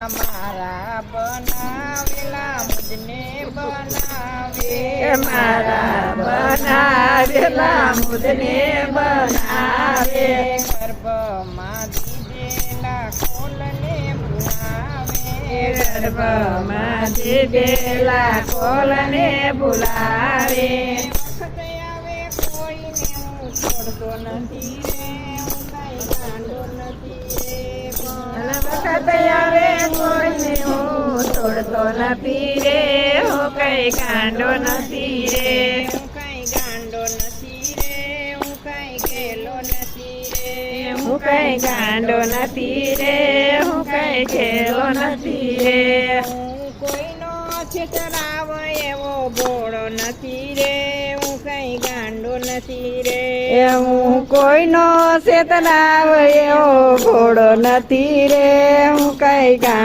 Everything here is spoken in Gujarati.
મારા બનાવેલા મુજને બનાવે મારા બનાવેલા મુજને બનાવે ગર્ભમાં દીધેલા કોલને ભૂલાવે ગર્ભમાં દીધેલા કોલને બોલાવે વખત આવે કોઈને હું છોડતો નથી રે હું કાંઈ ગાંડો નથી રે વખત આવે કોઈને હું છોડતો નથી રે હું કઈ ગાંડો નથી રે હું કાંઈ ગાંડો નથી રે હું કાંઈ ગેલો નથી રે હું કઈ ગાંડો નથી રે હું કઈ ખેલો નથી રે હું કોઈનો છેતરાવ એવો ભોળો નથી રે હું કઈ ગાંડો નથી રે હું કોઈનો ચેતનાવ એવો ઘોડો નથી રે હું કઈ ગાંડો